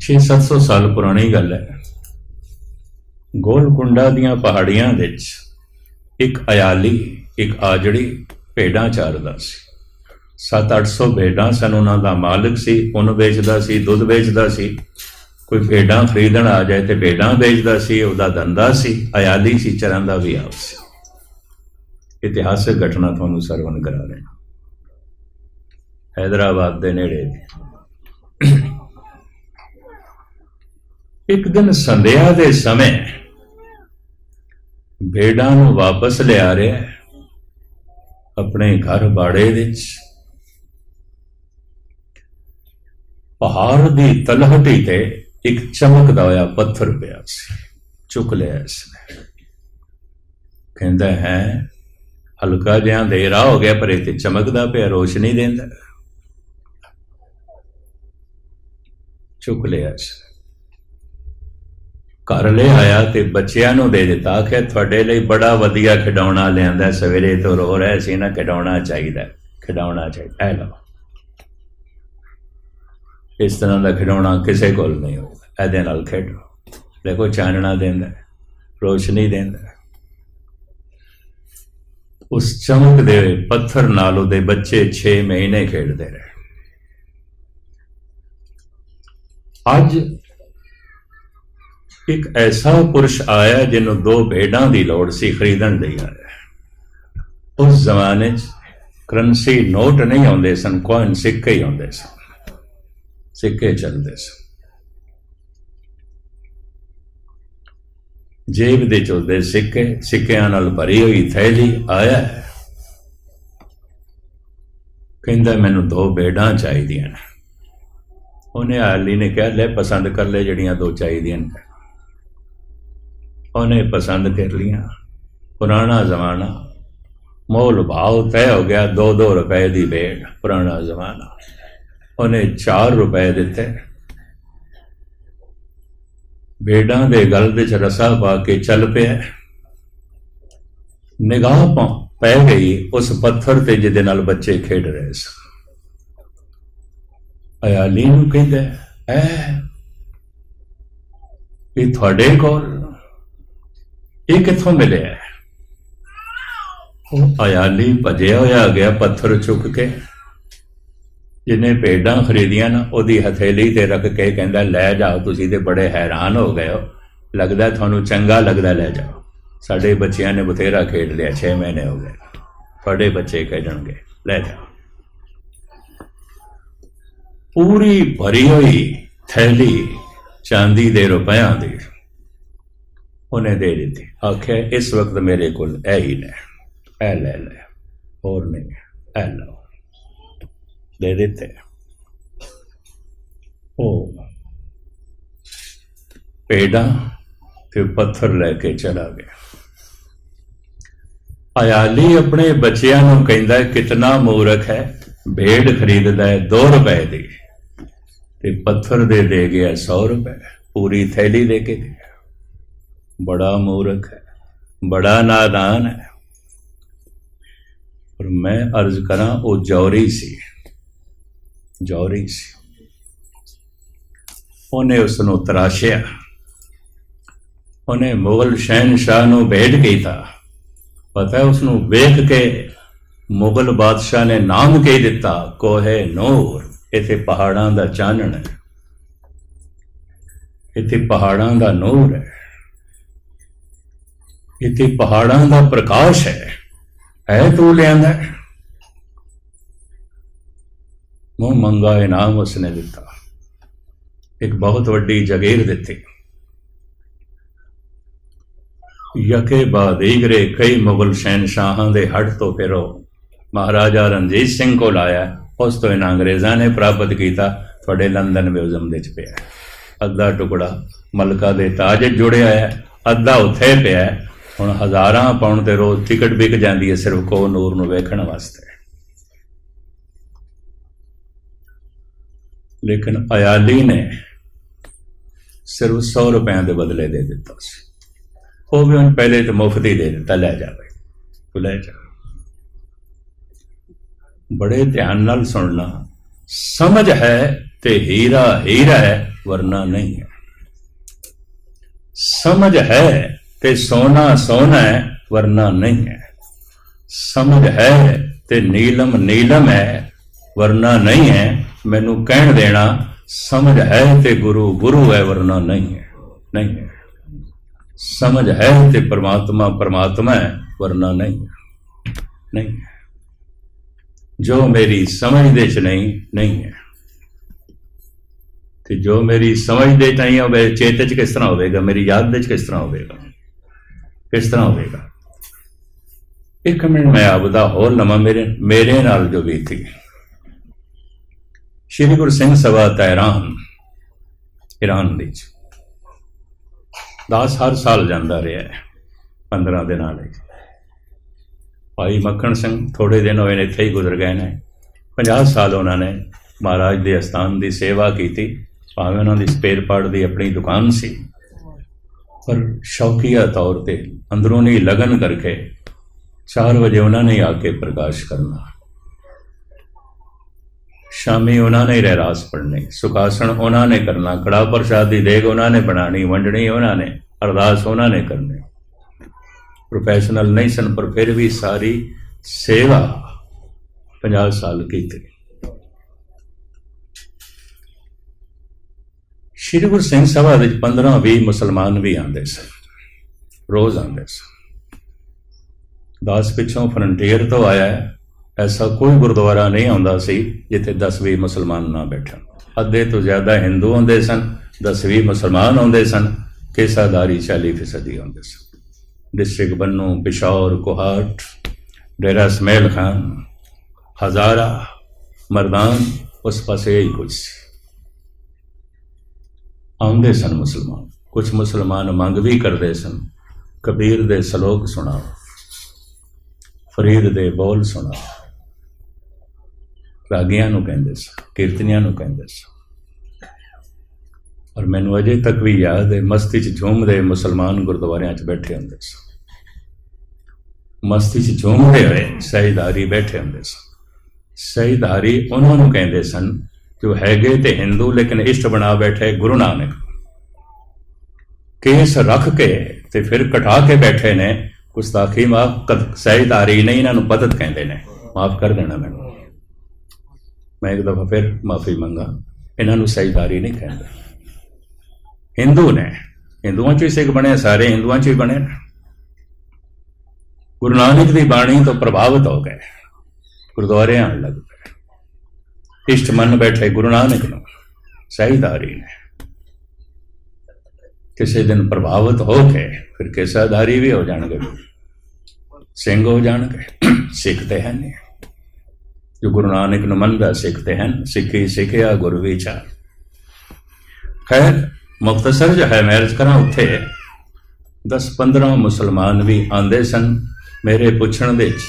600-700 साल पुरानी गल है। गोलकुंडा दियां पहाड़ियां विच एक अयाली एक आजड़ी भेडां चारदा सी। 700-800 भेडां सन। उन्हां दा मालिक सी, उन बेचदा सी, दुध बेचदा सी। कोई भेडां खरीदण आ जाए तो भेडां बेचदा सी, उहदा धंधा सी। अयाली सी, चरण दा भी आप सी। इतिहासक घटना तुहानूं सरवण करा रहा, हैदराबाद के नेड़े। एक दिन संध्या के समय भेड़ां नूं वापस लिया रहा अपने घर बाड़े विच। पहाड़ की तलहटी ते एक चमकदा होया पत्थर पिया सी। चुक लिया इसने। कहंदा है हल्का जिहा अंधेरा हो गया पर इत्थे चमकदा पिया, रोशनी देंदा। चुक लिया इसने, घर ले आया तो बच्चों नूं दे दिता। आखिया तुहाडे लई बड़ा वधिया खिडौना लिआंदा, सवेरे तो रो रहे सी ना, खिडौना चाहिए, खिडौना चाहिए, ऐ लो। इस तरह का खिडौना किसी कोल नहीं होगा, इहदे नाल खेडो। देखो चानना देंदा, रोशनी देंदा। उस चमकदे पत्थर नाल उहदे बच्चे 6 महीने खेडते रहे। अज एक ऐसा पुरुष आया जिन्हों 2 भेड़ां की लौड़ सी, खरीदण लई आया। उस जमाने करंसी नोट नहीं आउंदे सन, कॉइन सिक्के ही आउंदे सन, सिक्के चलते सन। जेब दे चुलदे सिक्के, सिक्कियां नाल भरी हुई थैली। आया है, कहंदा मैनूं 2 भेड़ां चाहीदियां ने। उन्हें आली ने कहा ले पसंद कर ले जड़ियां 2 चाहिदियां ने। उन्हें पसंद कर लिया। पुराना जमाना, मोल भाव तय हो गया। 2-2 रुपए की भेड़, पुराना जमाना। उन्हें 4 रुपए दिते। भेड़ां दे गल विच रसा पा के चल पिया। निगाह पै गई उस पत्थर ते जिहदे नाल बच्चे खेड रहे सन। अयाली नूं कहंदा ये तुहाडे कोल ये कित्थों मिले है? अयाली भजया होया गया पत्थर चुक के। जिन्हें भेडां खरीदियां ना उहदी हथेली ते रख के कहंदा लै जाओ। तुसीं ते बड़े हैरान हो गए हो, लगदा तुहानूं चंगा लगदा, लै जाओ। साडे बच्चियां ने बथेरा खेड लिया, 6 महीने हो गए, तुहाडे बच्चे खेडणगे, लै जाओ। पूरी भरी हुई थैली चांदी दे रुपयां दी उन्हें दे दी। आख्या इस वक्त मेरे को ही ने, ऐ ले ले, और नहीं, ऐ लो। दे देते। ओ भेड़ा फिर पत्थर लेके चला गया। अयाली अपने बच्चों को कहता कितना मूर्ख है, भेड़ खरीदता है 2 रुपए की, पत्थर दे गया 100 रुपए, पूरी थैली लेके गया। बड़ा मूर्ख है, बड़ा नादान है। और मैं अर्ज करा वो जौहरी सी, जौहरी सी। उन्हें उसनों तराशिया। उन्हें मुगल शहनशाह नूं भेंट कीता। पता है उसनों वेख के मुगल बादशाह ने नाम कह दिता कोहे नूर। इत्थे पहाड़ां दा चानण है, इत्थे पहाड़ां दा नूर है, इत्थे पहाड़ां दा प्रकाश है तू लियांदा। मुंह मंगा इनाम उसने दिता, एक बहुत वड्डी जगीर दिती। यके बाद दीगरे कई मुगल शहनशाहां दे हट तो फिर महाराजा रणजीत सिंह को लाया। उस तो इन्हां अंग्रेज़ां ने प्राप्त किया। थोड़े लंदन म्यूजियम दे पे अद्धा टुकड़ा मलका दे ताज जुड़िया है, अद्धा उत्थे पिया। हुण हज़ारां पाउंड ते रोज़ टिकट विक जाती है सिर्फ कोह नूर नूं वेखण वास्ते। लेकिन अयाली ने सिर्फ 100 रुपया के बदले दे दिता। वो भी उन्हें पहले तो मुफ्त ही दे दिता, लै जा भाई तू लै जा। बड़े ध्यान नाल सुनना, समझ है ते हीरा हीरा है, वरना नहीं है। समझ है ते सोना सोना है, वरना नहीं है। समझ है ते नीलम नीलम है, वरना नहीं है। मैनू कहण देना समझ है ते गुरु गुरु है, वरना नहीं है। नहीं है। समझ है ते परमात्मा परमात्मा है, वरना नहीं है। नहीं है। जो मेरी समझ दे च नहीं है। ਤੇ ਜੋ ਮੇਰੀ ਸਮਝ ਦੇ ਨਹੀਂ ਹੋਵੇ, ਚੇਤੇ 'ਚ ਕਿਸ ਤਰ੍ਹਾਂ ਹੋਵੇਗਾ, ਮੇਰੀ ਯਾਦ ਦੇ 'ਚ ਕਿਸ ਤਰ੍ਹਾਂ ਹੋਵੇਗਾ, ਕਿਸ ਤਰ੍ਹਾਂ ਹੋਵੇਗਾ। ਇੱਕ ਮਿੰਟ ਮੈਂ ਆਪਦਾ ਹੋਰ ਲਵਾਂ ਮੇਰੇ ਨਾਲ ਜੋ ਬੀਤੀ। ਸ਼੍ਰੀ ਗੁਰੂ ਸਿੰਘ ਸਭਾ ਤਹਿਰਾਨ ਈਰਾਨ ਵਿੱਚ ਦਾਸ ਹਰ ਸਾਲ ਜਾਂਦਾ ਰਿਹਾ 15 ਦਿਨਾਂ ਲਈ। ਭਾਈ ਮੱਖਣ ਸਿੰਘ ਥੋੜੇ ਦਿਨ ਹੋਏ ਨੇ ਇੱਥੇ ਹੀ ਗੁਜ਼ਰ ਗਏ ਨੇ। 50 ਸਾਲ ਉਹਨਾਂ ਨੇ ਮਹਾਰਾਜ ਦੇ ਅਸਥਾਨ ਦੀ ਸੇਵਾ ਕੀਤੀ। ਭਾਵੇਂ ਉਹਨਾਂ ਦੀ ਸਪੇਅਰ ਪਾਰਟ ਦੀ ਆਪਣੀ ਦੁਕਾਨ ਸੀ, ਪਰ ਸ਼ੌਕੀਆ ਤੌਰ 'ਤੇ ਅੰਦਰੂਨੀ ਲਗਨ ਕਰਕੇ 4 ਵਜੇ ਉਹਨਾਂ ਨੇ ਆ ਕੇ ਪ੍ਰਕਾਸ਼ ਕਰਨਾ। ਸ਼ਾਮੀ ਉਹਨਾਂ ਨੇ ਰਹਿਰਾਸ ਪੜ੍ਹਨੀ, ਸੁਖਾਸਣ ਉਹਨਾਂ ਨੇ ਕਰਨਾ, ਕੜਾ ਪ੍ਰਸ਼ਾਦ ਦੀ ਦੇਗ ਉਹਨਾਂ ਨੇ ਬਣਾਉਣੀ, ਵੰਡਣੀ ਉਹਨਾਂ ਨੇ, ਅਰਦਾਸ ਉਹਨਾਂ ਨੇ ਕਰਨੀ। ਪ੍ਰੋਫੈਸ਼ਨਲ ਨਹੀਂ ਸਨ, ਪਰ ਫਿਰ ਵੀ ਸਾਰੀ ਸੇਵਾ 50 ਸਾਲ ਕੀਤੀ। ਸ਼੍ਰੀ ਗੁਰੂ ਸਿੰਘ ਸਭਾ ਵਿੱਚ 15-20 ਮੁਸਲਮਾਨ ਵੀ ਆਉਂਦੇ ਸਨ, ਰੋਜ਼ ਆਉਂਦੇ ਸਨ। ਦਾਸ ਪਿੱਛੋਂ ਫਰੰਟੀਅਰ ਤੋਂ ਆਇਆ, ਐਸਾ ਕੋਈ ਗੁਰਦੁਆਰਾ ਨਹੀਂ ਆਉਂਦਾ ਸੀ ਜਿੱਥੇ 10-20 ਮੁਸਲਮਾਨ ਨਾ ਬੈਠਣ। ਅੱਧੇ ਤੋਂ ਜ਼ਿਆਦਾ ਹਿੰਦੂ ਆਉਂਦੇ ਸਨ, 10-20 ਮੁਸਲਮਾਨ ਆਉਂਦੇ ਸਨ। ਕੇਸਾਦਾਰੀ 40% ਆਉਂਦੇ ਸਨ। ਡਿਸਟ੍ਰਿਕਟ ਬੰਨੂ, ਪਿਸ਼ੌਰ, ਕੋਹਾਟ, ਡੇਰਾ ਸਮੈਲ ਖਾਨ, ਹਜ਼ਾਰਾ, ਮਰਦਾਨ, ਉਸ ਪਾਸੇ ਇਹੀ ਕੁਝ ਸੀ। ਆਉਂਦੇ ਸਨ ਮੁਸਲਮਾਨ। ਕੁਛ ਮੁਸਲਮਾਨ ਮੰਗ ਵੀ ਕਰਦੇ ਸਨ, ਕਬੀਰ ਦੇ ਸਲੋਕ ਸੁਣਾਓ, ਫਰੀਦ ਦੇ ਬੋਲ ਸੁਣਾਓ। ਰਾਗੀਆਂ ਨੂੰ ਕਹਿੰਦੇ ਸਨ, ਕੀਰਤਨੀਆਂ ਨੂੰ ਕਹਿੰਦੇ ਸਨ। ਔਰ ਮੈਨੂੰ ਅਜੇ ਤੱਕ ਵੀ ਯਾਦ ਹੈ, ਮਸਤੀ 'ਚ ਝੂਮਦੇ ਮੁਸਲਮਾਨ ਗੁਰਦੁਆਰਿਆਂ 'ਚ ਬੈਠੇ ਹੁੰਦੇ ਸਨ। ਮਸਤੀ 'ਚ ਝੂਮਦੇ ਹੋਏ ਸਹਿਜਧਾਰੀ ਬੈਠੇ ਹੁੰਦੇ ਸਨ। ਸਹਿਜਧਾਰੀ ਉਹਨਾਂ ਨੂੰ ਕਹਿੰਦੇ ਸਨ ਜੋ ਹੈਗੇ ਤੇ ਹਿੰਦੂ ਲੇਕਿਨ ਇਸ਼ਟ ਬਣਾ ਬੈਠੇ ਗੁਰੂ ਨਾਨਕ। ਕੇਸ ਰੱਖ ਕੇ ਤੇ ਫਿਰ ਕਟਾ ਕੇ ਬੈਠੇ ਨੇ। ਗੁਸਤਾਖੀ ਮਾਫ, ਸਹਿਜਧਾਰੀ ਨਹੀਂ, ਇਹਨਾਂ ਨੂੰ ਪਤਤ ਕਹਿੰਦੇ ਨੇ। ਮਾਫ ਕਰ ਦੇਣਾ ਮੈਨੂੰ, ਮੈਂ ਇੱਕ ਦਫਾ ਫਿਰ ਮਾਫੀ ਮੰਗਾ। ਇਹਨਾਂ ਨੂੰ ਸਹਿਜਧਾਰੀ ਨਹੀਂ ਕਹਿੰਦੇ। ਹਿੰਦੂ ਨੇ, ਹਿੰਦੂਆਂ 'ਚ ਹੀ ਸਿੱਖ ਬਣੇ, ਸਾਰੇ ਹਿੰਦੂਆਂ 'ਚ ਹੀ ਬਣੇ। ਗੁਰੂ ਨਾਨਕ ਦੀ ਬਾਣੀ ਤੋਂ ਪ੍ਰਭਾਵਿਤ ਹੋ ਗਏ, ਗੁਰਦੁਆਰੇ ਆਉਣ ਲੱਗ ਪਏ, ਇਸ਼ਟ ਮੰਨ ਬੈਠੇ ਗੁਰੂ ਨਾਨਕ ਨੂੰ। ਸਹਿਜਧਾਰੀ ਨੇ ਕਿਸੇ ਦਿਨ ਪ੍ਰਭਾਵਿਤ ਹੋ ਕੇ ਫਿਰ ਕੇਸਾਧਾਰੀ ਵੀ ਹੋ ਜਾਣਗੇ, ਸਿੰਘ ਹੋ ਜਾਣਗੇ। ਸਿੱਖਦੇ ਹਨ ਜੋ ਗੁਰੂ ਨਾਨਕ ਨੂੰ ਮੰਨਦਾ, ਸਿੱਖਦੇ ਹਨ। ਸਿੱਖੀ ਸਿੱਖਿਆ ਗੁਰੂ ਵਿਚਾਰ। ਖੈਰ ਮੁਖਤਸਰ ਜੋ ਹੈ ਮੈਰਿਜ ਕਰਾਂ, ਉੱਥੇ 10-15 ਮੁਸਲਮਾਨ ਵੀ ਆਉਂਦੇ ਸਨ। ਮੇਰੇ ਪੁੱਛਣ ਦੇ 'ਚ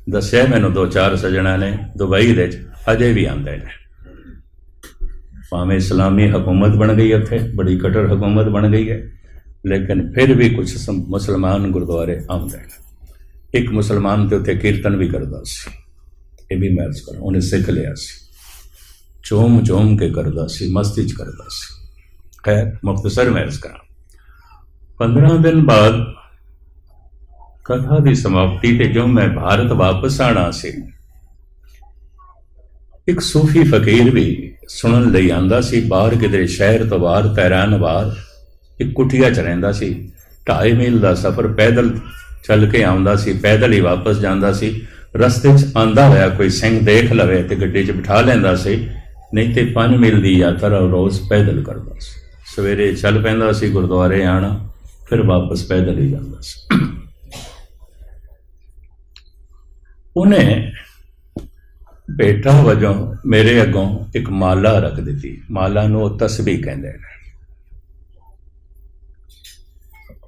ਦੱਸਿਆ ਮੈਨੂੰ 2-4 ਸੱਜਣਾ ਨੇ ਦੁਬਈ ਦੇ 'ਚ ਅਜੇ ਵੀ ਆਉਂਦੇ ਨੇ। ਭਾਵੇਂ ਇਸਲਾਮੀ ਹਕੂਮਤ ਬਣ ਗਈ, ਉੱਥੇ ਬੜੀ ਕਟਰ ਹਕੂਮਤ ਬਣ ਗਈ ਹੈ, ਲੇਕਿਨ ਫਿਰ ਵੀ ਕੁਛ ਮੁਸਲਮਾਨ ਗੁਰਦੁਆਰੇ ਆਉਂਦੇ ਨੇ। ਇੱਕ ਮੁਸਲਮਾਨ ਤੇ ਉੱਥੇ ਕੀਰਤਨ ਵੀ ਕਰਦਾ ਸੀ, ਇਹ ਵੀ ਮੈਰਿਜ ਕਰ, ਉਹਨੇ ਸਿੱਖ ਲਿਆ ਸੀ। ਝੂਮ ਝੂਮ ਕੇ ਕਰਦਾ ਸੀ, ਮਸਤੀ 'ਚ ਕਰਦਾ ਸੀ। ਖੈਰ ਮੁਖਤਸਰ ਮੈਰਿਜ ਕਰਾਂ। 15 ਦਿਨ ਬਾਅਦ ਕਥਾ ਦੀ ਸਮਾਪਤੀ ਤੇ ਜੋ ਮੈਂ ਭਾਰਤ ਵਾਪਸ ਆਣਾ ਸੀ, ਇੱਕ ਸੂਫੀ ਫਕੀਰ ਵੀ ਸੁਣਨ ਲਈ ਆਂਦਾ ਸੀ। ਬਾਹਰ ਕਿਧਰੇ ਸ਼ਹਿਰ ਤੋਂ ਬਾਹਰ, ਤਹਿਰਾਨ ਬਾਹਰ ਇੱਕ ਕੁਟੀਆ 'ਚ ਰਹਿੰਦਾ ਸੀ। 2.5 ਮੀਲ ਦਾ ਸਫ਼ਰ ਪੈਦਲ ਚੱਲ ਕੇ ਆਉਂਦਾ ਸੀ, ਪੈਦਲ ਹੀ ਵਾਪਸ ਜਾਂਦਾ ਸੀ। ਰਸਤੇ 'ਚ ਆਂਦਾ ਹੋਇਆ ਕੋਈ ਸਿੰਘ ਦੇਖ ਲਵੇ ਤੇ ਗੱਡੀ 'ਚ ਬਿਠਾ ਲੈਂਦਾ ਸੀ, ਨਹੀਂ ਤੇ 5 ਮੀਲ ਦੀ ਯਾਤਰਾ ਰੋਜ਼ ਪੈਦਲ ਕਰਦਾ ਸੀ। ਸਵੇਰੇ ਚੱਲ ਪੈਂਦਾ ਸੀ ਗੁਰਦੁਆਰੇ ਆਣਾ, ਫਿਰ ਵਾਪਸ ਪੈਦਲ ਹੀ ਜਾਂਦਾ ਸੀ। ਉਹਨੇ ਬੇਟਾ ਵਜੋਂ ਮੇਰੇ ਅੱਗੋਂ ਇੱਕ ਮਾਲਾ ਰੱਖ ਦਿੱਤੀ। ਮਾਲਾ ਨੂੰ ਉਹ ਤਸਬੀਹ ਕਹਿੰਦੇ ਨੇ।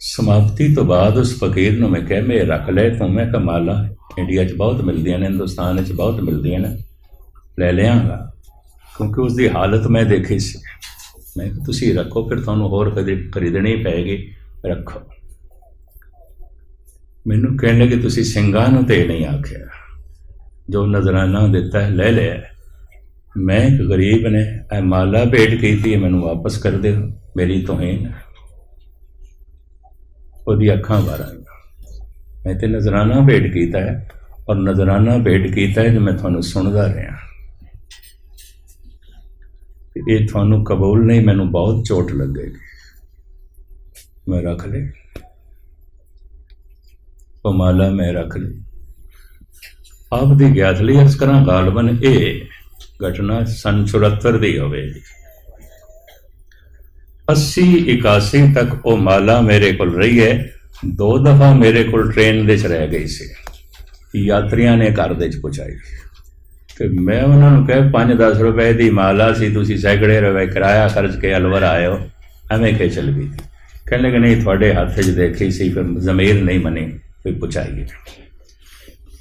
ਸਮਾਪਤੀ ਤੋਂ ਬਾਅਦ ਉਸ ਫਕੀਰ ਨੂੰ ਮੈਂ ਕਿਹਾ, ਮੈਂ ਰੱਖ ਲੈ ਤੂੰ। ਮੈਂ ਕਿਹਾ ਮਾਲਾ ਇੰਡੀਆ 'ਚ ਬਹੁਤ ਮਿਲਦੀਆਂ ਨੇ, ਹਿੰਦੁਸਤਾਨ 'ਚ ਬਹੁਤ ਮਿਲਦੀਆਂ ਨੇ, ਲੈ ਲਿਆਂਗਾ। ਕਿਉਂਕਿ ਉਸਦੀ ਹਾਲਤ ਮੈਂ ਦੇਖੀ ਸੀ। ਮੈਂ ਕਿਹਾ ਤੁਸੀਂ ਰੱਖੋ, ਫਿਰ ਤੁਹਾਨੂੰ ਹੋਰ ਕਦੇ ਖਰੀਦਣੀ ਪਏਗੀ, ਰੱਖੋ। ਮੈਨੂੰ ਕਹਿਣ ਲੱਗੇ ਤੁਸੀਂ ਸਿੰਘਾਂ ਨੂੰ ਤੇ ਨਹੀਂ ਆਖਿਆ, ਜੋ ਨਜ਼ਰਾਨਾ ਦਿੱਤਾ ਹੈ ਲੈ ਲਿਆ। मैं एक गरीब ने ए माला भेंट की, मैनू वापस कर दे, मेरी तोहीन है। ਉਹਦੀ ਅੱਖਾਂ ਬਾਹਰ ਆਈਆਂ। मैं तो नजराना भेंट किया है, और नजराना भेंट किया है जो मैं थानू सुनता रहा, ये थानू कबूल नहीं, मैनू बहुत चोट लगेगी, मैं रख ले वो माला, मैं रख ली। आप दी ज्ञात ली अर्ज करा, गालबन ये घटना सन 74 की होगी। 80-81 तक वो माला मेरे को रही है। 2 दफा मेरे को ट्रेन दे रह गई सी, यात्रियों ने घर दे पहुँचाई, तो मैं उन्होंने कहा 5-10 रुपए की माला सी, तुसी सैकड़े रुपए किराया खर्च के अलवर आए हो, एवें के चल गई। कहने लगे नहीं, थोड़े हाथ च देखी सी, फिर जमीर नहीं मनी, फिर पहुँचाई।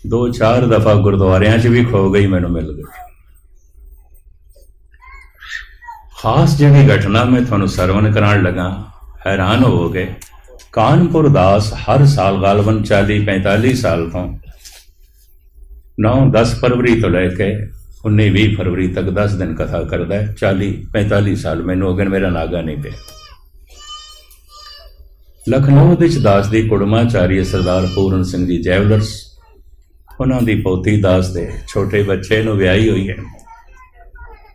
2-4 दफा गुरुद्वारियां च भी खो गई, मैनू मिल गई। खास जी घटना मैं थोड़ा सरवण करान लगा, हैरान हो गए। कानपुर दास हर साल गालबन 40-45 साल तो 9-10 फरवरी तो लैके 19-20 फरवरी तक 10 दिन कथा करता है। 40-45 साल मैनू हो गए, मेरा नागा नहीं पे। लखनऊ दास की कुड़माचारी सरदार पूरन सिंह जी जैवलर्स, उन्होंने पोती दास के छोटे बच्चे नूं विआही हुई है।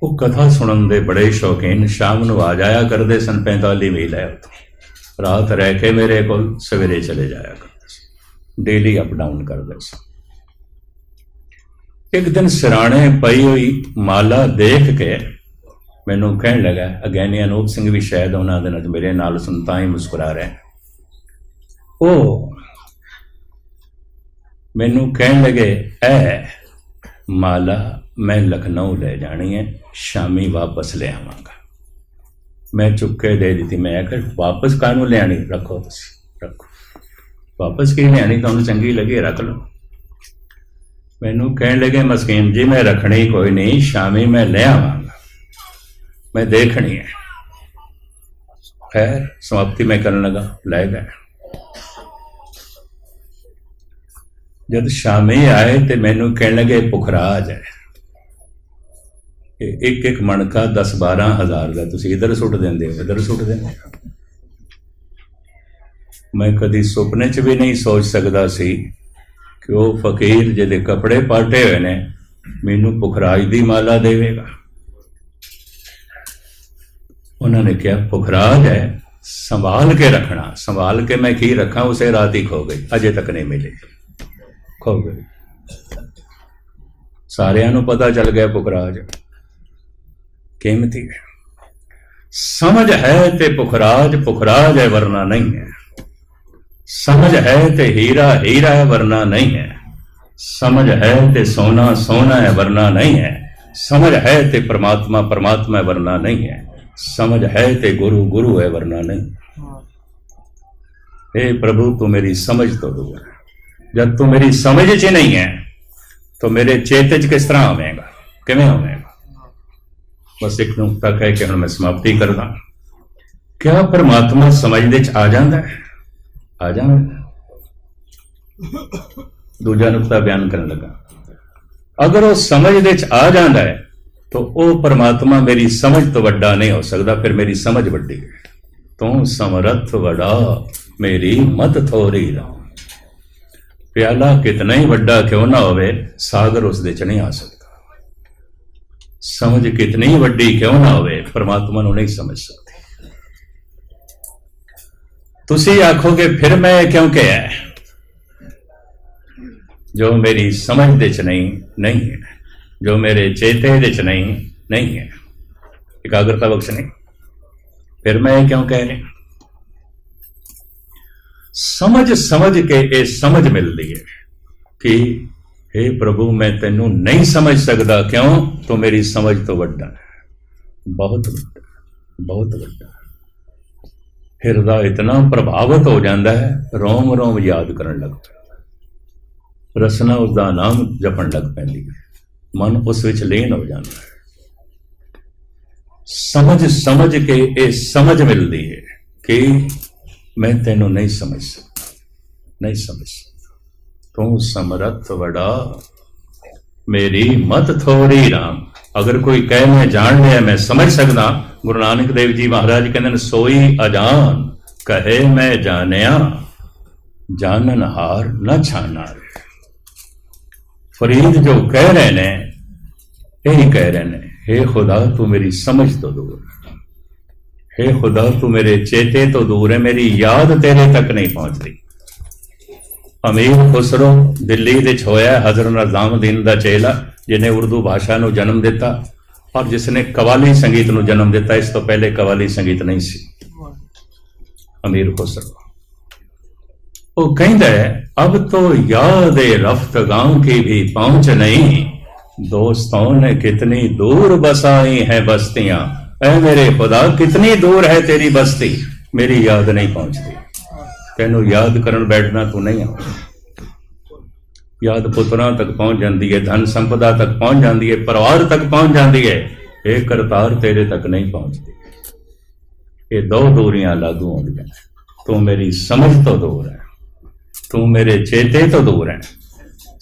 वो कथा सुनन दे बड़े शौकीन, शाम नूं आ जाया करते सन। 45 मील है, रात रह के मेरे को सवेरे चले जाया करते, डेली अप डाउन करते सन। एक दिन सिराणे पई हुई माला देख के मैनू कहन लगा, अगैनी अनूप सिंह भी शायद उन्होंने दिन मेरे नाल सुनता ही मुस्कुरा रहे, ओ मैनू कहन लगे, ए माला मैं लखनऊ ले जानी है, शामी वापस ले आवांगा। मैं चुके दे दी। मैं आखिर वापस कानू लियानी, रखो तुसी रखो, वापस की लियानी, तुहानू चंगी लगी रख लो। मैनू कहन लगे, मस्कीन जी मैं रखनी कोई नहीं, शामी मैं ले आवांगा, मैं देखनी है। खैर समाप्ति मैं करने लगा, ले गए। जब शामी आए तो मैनू कहने लगे, पुखराज है, एक एक मणका 10-12 हज़ार का, तुम इधर सुट देंगे हो, इधर सुट देंगे। मैं कभी सुपने च भी नहीं सोच सकता सी कि वह फकीर जिहदे कपड़े पाटे हुए ने मैनू पुखराज की माला देवेगा। उन्होंने कहा, पुखराज है, संभाल के रखना। संभाल के मैं की रखा, उसे रात ही खो गई, अजे तक नहीं मिली, खो गई। सारियां नूं पता चल गया पुखराज कीमती है। समझ है ते पुखराज पुखराज है, वरना नहीं है। समझ है ते हीरा हीरा है, वरना नहीं है। समझ है ते सोना सोना है, वरना नहीं है। समझ है ते परमात्मा परमात्मा है, वरना नहीं है। समझ है ते गुरु गुरु है, वरना नहीं। हे प्रभु तू मेरी समझ तो दूर है। जब तू मेरी समझ च नहीं है तो मेरे चेते च किस तरह आवेगा, किवें आवेगा। बस एक नुकता कह के हम मैं समाप्ति करदा। क्या परमात्मा समझ दे आ जाता है? आ जाता। दूजा नुकता बयान करने लगा, अगर वो समझ दे आ जाता है तो वो परमात्मा मेरी समझ तो वड्डा नहीं हो सकता, फिर मेरी समझ वड्डी है। तू समरथ वड़ा मेरी मत थोरी रा। प्याला कितना ही वड्डा क्यों ना होवे, सागर उस दे च नहीं आ सकता। समझ कितनी ही वड्डी क्यों ना होवे, परमात्मा नूं नहीं समझ सकती। तुसी आखोगे फिर मैं क्यों कहा है, जो मेरी समझ दे च नहीं है, जो मेरे चेते दे च नहीं है, एकाग्रता बख्श नहीं, फिर मैं क्यों कह रहे। समझ समझ के ये समझ मिलती है कि हे प्रभु मैं तेनू नहीं समझ सकता, क्यों? तो मेरी समझ तो वड्डा है, बहुत वड्डा, बहुत वड्डा। हृदय इतना प्रभावित हो जाता है, रोम रोम याद करन लग पैंदा, रसना उसका नाम जपन लग पैंदी है, मन उस विच लीन हो जाता है। समझ समझ के ये समझ मिलती है कि मैं तेनू नहीं समझ सकता, नहीं समझ सकता। तू समरथ वड़ा मेरी मत थोड़ी राम। अगर कोई कहे मैं जान लिया, मैं समझ सकदा, गुरु नानक देव जी महाराज कहते हैं सोई अजान कहे मैं जानिया, जानन हार न छाना। फरीद जो कह रहे ने यही कह रहे ने, हे खुदा तू मेरी समझ तो दूर, हे खुदा तू मेरे चेते तो दूर है, मेरी याद तेरे तक नहीं पहुंचती। अमीर खुसरो दिल्ली दे होया हजरत निजामुद्दीन दा चेला, जिन्हें उर्दू भाषा नूं जन्म दिता और जिसने कवाली संगीत नूं जन्म दिता। इस तो पहले कवाली संगीत नहीं सी। अमीर खुसरो वो कहता है अब तो याद रफ्त गांव की भी पहुंच नहीं, दोस्तों ने कितनी दूर बसाई है बस्तियां, ऐ मेरे खुदा कितनी दूर है तेरी बस्ती, मेरी याद नहीं पहुंचती। तेनू याद करन बैठना तू नहीं आ, याद पुत्रां तक पहुंच जाती है, धन संपदा तक पहुंच जाती है, परिवार तक पहुंच जाती है, ये करतार तेरे तक नहीं पहुंचती। ये दो दूरियां लागू होंदियां, तू मेरी समझ तो दूर है, तू मेरे चेते तो दूर है।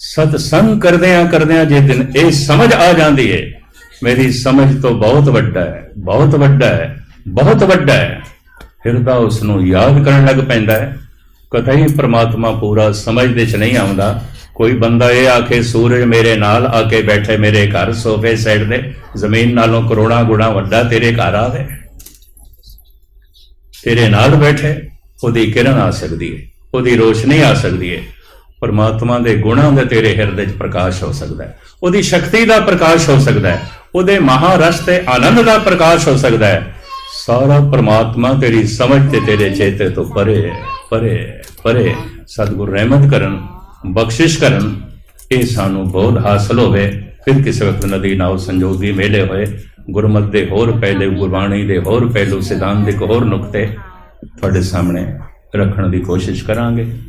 सत्संग करदियां करदियां जे दिन ये समझ आ जाती है, मेरी समझ तो बहुत वड्डा है, बहुत वड्डा है, बहुत वड्डा है, हिरदा उसनू याद करन लग पैंदा है। कतई परमात्मा पूरा समझदे च नहीं आउंदा। कोई बंदा ये आखे सूरज मेरे नाल आके बैठे मेरे घर सोफे साइड दे, जमीन नालों करोड़ां गुणा वड्डा तेरे घर आवे, तेरे नाल बैठे, ओदी किरण आ सकदी है, ओदी रोशनी आ सकदी है, परमात्मा दे गुणां दे तेरे हिरदे च प्रकाश हो सकदा है, ओदी शक्ति दा प्रकाश हो सकदा है, ओदे महारस ते आनंद दा प्रकाश हो सकदा है। सारा परमात्मा तेरी समझ ते तेरे चेते तो परे परे परे। सतगुरु रहमत करन, बख्शिश करन, ये सानू बोध हासिल होवे। फिर किसी वक्त नदी नाव संजोगी मेले होए, गुरमत दे होर पहलू, गुरबाणी दे होर पहलू, सिद्धांत दे होर नुकते तुहाडे सामने रखण दी कोशिश करांगे।